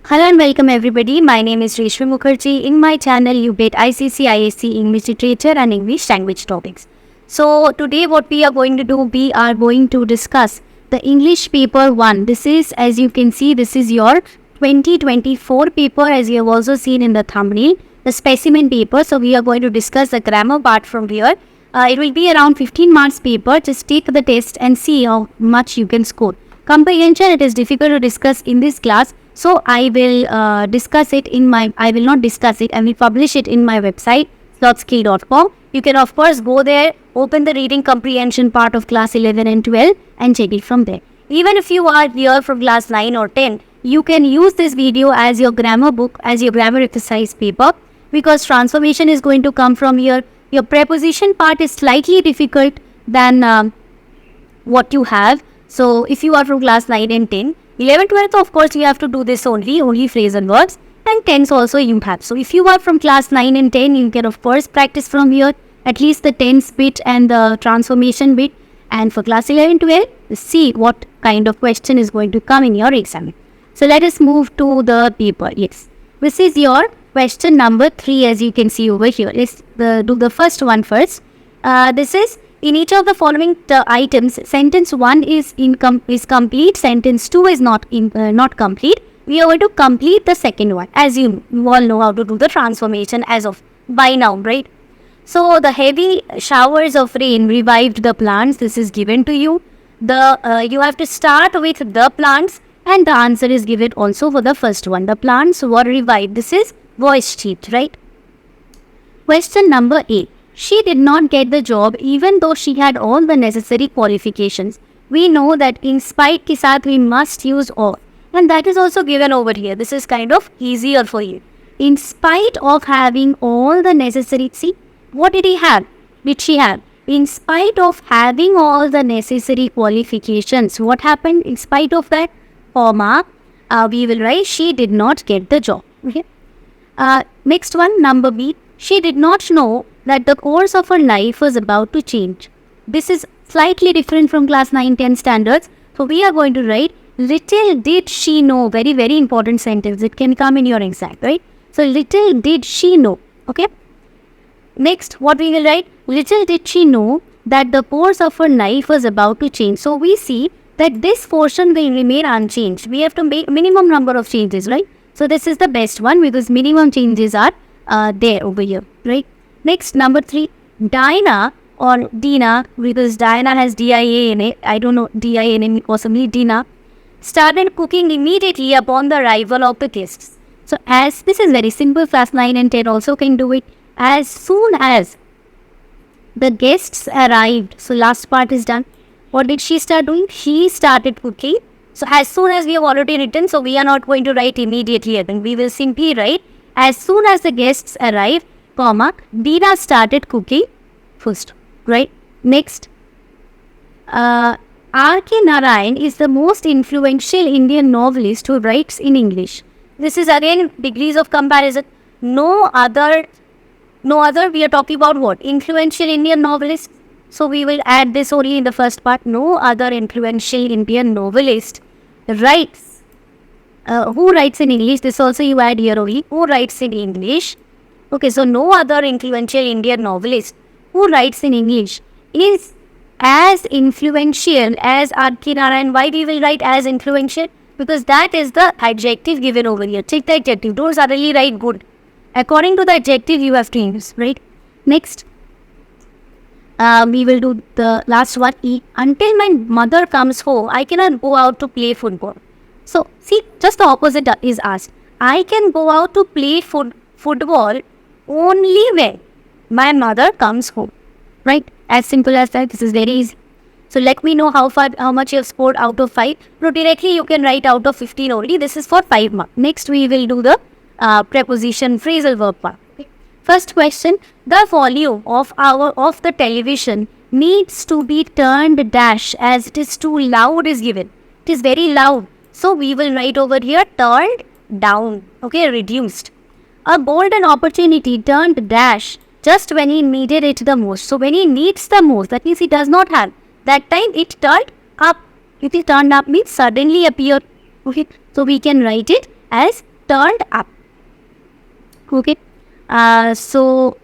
Hello and welcome everybody. My name is Reshmi Mukherjee. In my channel, you get ICC, ISC, English Literature and English Language topics. So today what we are going to do, we are going to discuss the English paper 1. This is, as you can see, this is your 2024 paper, as you have also seen in the thumbnail, the specimen paper. So we are going to discuss the grammar part from here. It will be around 15 marks paper. Just take the test and see how much you can score. Comprehension, it is difficult to discuss in this class. So I will discuss it in my, I will not discuss it, I will publish it in my website, slotskill.com. You can of course go there, open the reading comprehension part of class 11 and 12 and check it from there. Even if you are here from class 9 or 10, you can use this video as your grammar book, as your grammar exercise paper, because transformation is going to come from here. Your preposition part is slightly difficult than what you have. So if you are from class 9 and 10, 11th, 12th, of course, you have to do this only phrase and verbs, and 10th also you have. So if you are from class 9 and 10, you can of course practice from here, at least the tense bit and the transformation bit. And for class 11, 12, see what kind of question is going to come in your exam. So let us move to the paper. Yes, this is your question number 3, as you can see over here. Let's do the first one first. This is, in each of the following items, sentence 1 is complete, sentence 2 is not complete. We are going to complete the second one, as you all know how to do the transformation as of by now, right? So the heavy showers of rain revived the plants. This is given to you. You have to start with the plants, and the answer is given also for the first one. The plants were revived. This is voice sheet, right? Question number 8. She did not get the job even though she had all the necessary qualifications. We know that in spite ke saath we must use or, and that is also given over here. This is kind of easier for you. In spite of having all the necessary, see, what did he have? Did she have? In spite of having all the necessary qualifications, what happened? In spite of that, comma, we will write she did not get the job. Okay. Next one, number B. She did not know that the course of her life was about to change. This is slightly different from class 9-10 standards. So we are going to write, little did she know. Very, very important sentence. It can come in your exam, right? So little did she know. Okay. Next, what we will write? Little did she know that the course of her life was about to change. So we see that this portion will remain unchanged. We have to make minimum number of changes, right? So this is the best one because minimum changes are there over here, right? Next, number 3, Dinah or Dina, because Diana has D-I-A in it. I don't know D-I-A in it, possibly Dina, started cooking immediately upon the arrival of the guests. So as this is very simple, class 9 and 10 also can do it. As soon as the guests arrived, so last part is done. What did she start doing? She started cooking. So as soon as we have already written, so we are not going to write immediately. Then we will simply write, as soon as the guests arrived, comma, Dina started cooking first, right? Next, R.K. Narayan is the most influential Indian novelist who writes in English. This is again degrees of comparison. No other, we are talking about what? Influential Indian novelist. So we will add this only in the first part. No other influential Indian novelist writes. Who writes in English? This also you add here only. Who writes in English? Okay, so no other influential Indian novelist who writes in English is as influential as R.K. Narayan. Why we will write as influential? Because that is the adjective given over here. Check the adjective. Don't suddenly write good. According to the adjective you have to use, right? Next, we will do the last one. E. Until my mother comes home, I cannot go out to play football. So, see, just the opposite is asked. I can go out to play football only when my mother comes home, right? As simple as that. This is very easy. So let me know how much you have scored out of 5. So directly you can write out of 15 only. This is for 5 marks. Next we will do the preposition phrasal verb part. Okay. First question: the volume of the television needs to be turned dash as it is too loud is given. It is very loud. So we will write over here turned down. Okay, reduced. A golden opportunity turned dash just when he needed it the most. So when he needs the most, that means he does not have. That time it turned up. It is turned up means suddenly appear. Okay, so we can write it as turned up. Okay. So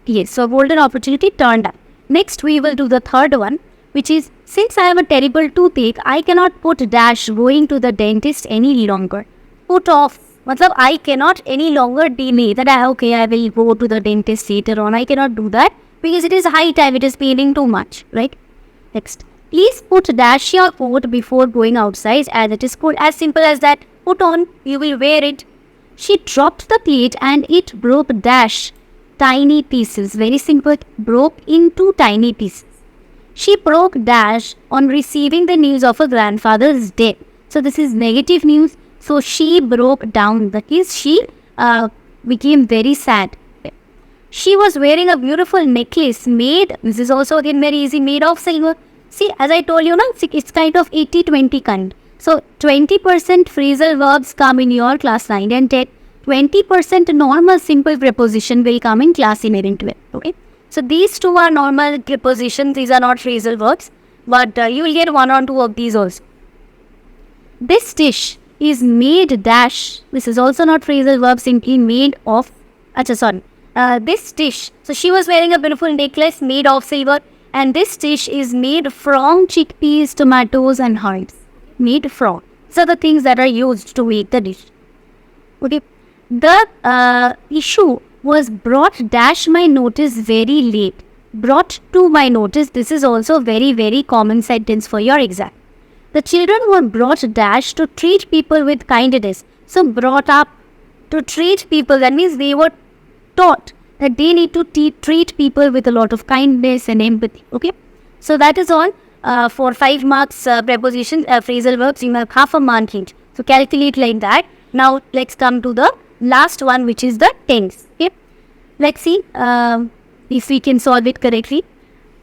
golden opportunity turned up. Next, we will do the third one, which is, since I have a terrible toothache, I cannot put dash going to the dentist any longer. Put off. Matlab, I cannot any longer delay that I will go to the dentist later on. I cannot do that because it is high time. It is paining too much, right? Next, please put dash your coat before going outside, as it is cold. As simple as that. Put on. You will wear it. She dropped the plate and it broke dash tiny pieces. Very simple. Broke into tiny pieces. She broke dash on receiving the news of her grandfather's death. So this is negative news. So she broke down. That is, she became very sad. She was wearing a beautiful necklace made, this is also again very easy, made of silver. See, as I told you, it's kind of 80-20 kind. So 20% phrasal verbs come in your class 9 and 10. 20% normal simple preposition will come in class 11 and 12. Okay. So these two are normal prepositions. These are not phrasal verbs. But you will get one or two of these also. This dish is made dash. This is also not phrasal verb, simply made of. This dish. So she was wearing a beautiful necklace made of silver. And this dish is made from chickpeas, tomatoes and herbs. Made from. So the things that are used to make the dish. Okay. The issue was brought dash my notice very late. Brought to my notice. This is also very, very common sentence for your exam. The children were brought dash to treat people with kindness. So brought up to treat people. That means they were taught that they need to treat people with a lot of kindness and empathy. Okay. So that is all for 5 marks prepositions, phrasal verbs. You have half a mark each. So calculate like that. Now let's come to the last one, which is the tense. Okay. Let's see if we can solve it correctly.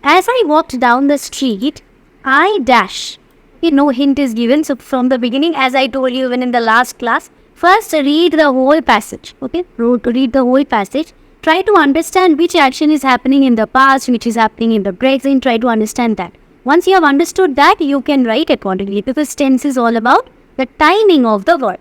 As I walked down the street, I dash. Okay, no hint is given. So from the beginning, as I told you even in the last class, first read the whole passage. Okay. Read the whole passage. Try to understand which action is happening in the past, which is happening in the present. Try to understand that. Once you have understood that, you can write accordingly, because tense is all about the timing of the word.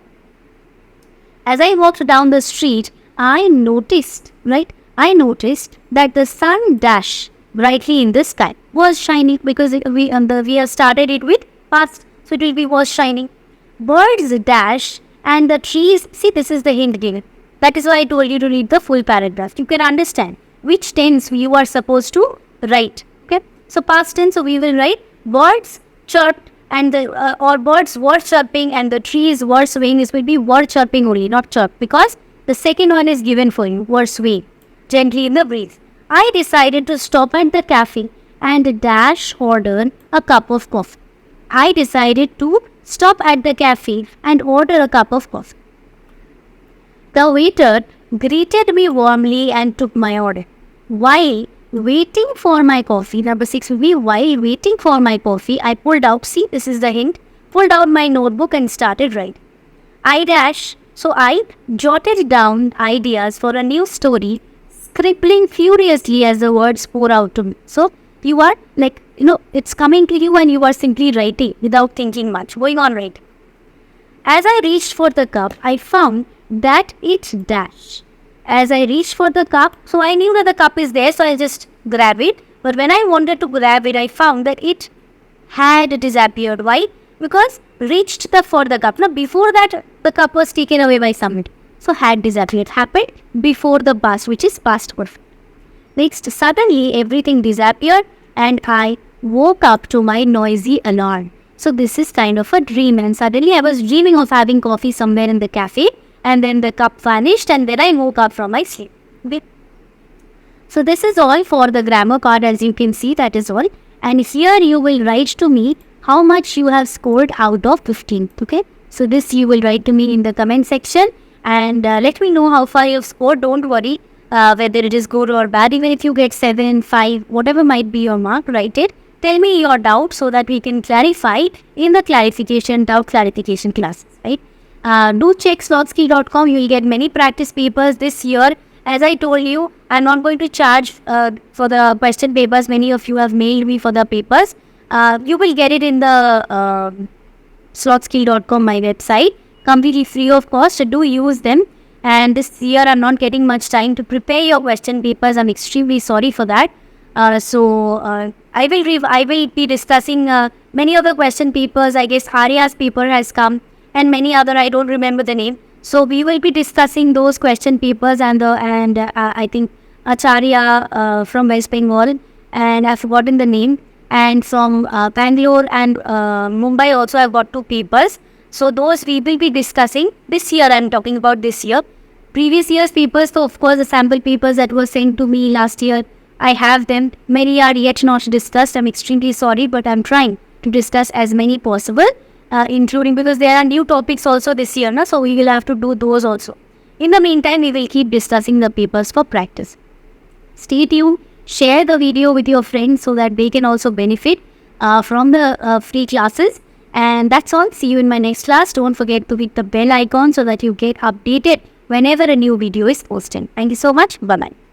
As I walked down the street, I noticed that the sun dash brightly in the sky was shining, because we have started it with past, so it will be was shining. Birds dash and the trees. See, this is the hint given. That is why I told you to read the full paragraph. You can understand which tense you are supposed to write. Okay. So past tense, so we will write birds chirped and or birds were chirping and the trees were swaying. This will be were chirping only, not chirp, because the second one is given for you. Were swaying gently in the breeze. I decided to stop at the cafe and dash order a cup of coffee. I decided to stop at the cafe and order a cup of coffee. The waiter greeted me warmly and took my order. While waiting for my coffee, number 6 will be while waiting for my coffee, I pulled out, see, this is the hint, pulled out my notebook and started writing. I dash, so I jotted down ideas for a new story, scribbling furiously as the words pour out to me. So you are like, it's coming to you and you are simply writing without thinking much, going on writing. As I reached for the cup, I found that it dash. As I reached for the cup, so I knew that the cup is there, so I just grab it. But when I wanted to grab it, I found that it had disappeared. Why? Because reached for the cup. Now before that, the cup was taken away by somebody. So had disappeared. Happened before the past, which is past perfect. Next, suddenly everything disappeared and I woke up to my noisy alarm. So this is kind of a dream, and suddenly I was dreaming of having coffee somewhere in the cafe. And then the cup vanished and then I woke up from my sleep. Okay. So this is all for the grammar card, as you can see, that is all. And here you will write to me how much you have scored out of 15. Okay. So this you will write to me in the comment section and let me know how far you have scored. Don't worry whether it is good or bad. Even if you get 7, 5, whatever might be your mark, write it. Tell me your doubt so that we can clarify in the doubt clarification classes. Right. Do check slotskill.com. You will get many practice papers this year. As I told you, I am not going to charge for the question papers. Many of you have mailed me for the papers. You will get it in the slotskill.com, my website. completely free of cost. So do use them. And this year I'm not getting much time to prepare your question papers. I'm extremely sorry for that. I will be discussing many other question papers. I guess Arya's paper has come and many other, I don't remember the name. So we will be discussing those question papers and I think Acharya from West Bengal, and I've forgotten the name. And from Bangalore and Mumbai also I've got 2 papers. So those we will be discussing this year. I'm talking about this year. Previous year's papers, so of course the sample papers that were sent to me last year, I have them. Many are yet not discussed. I'm extremely sorry, but I'm trying to discuss as many possible, including because there are new topics also this year, so we will have to do those also. In the meantime, we will keep discussing the papers for practice. Stay tuned. Share the video with your friends so that they can also benefit from the free classes. And that's all. See you in my next class. Don't forget to hit the bell icon so that you get updated whenever a new video is posted. Thank you so much. Bye-bye.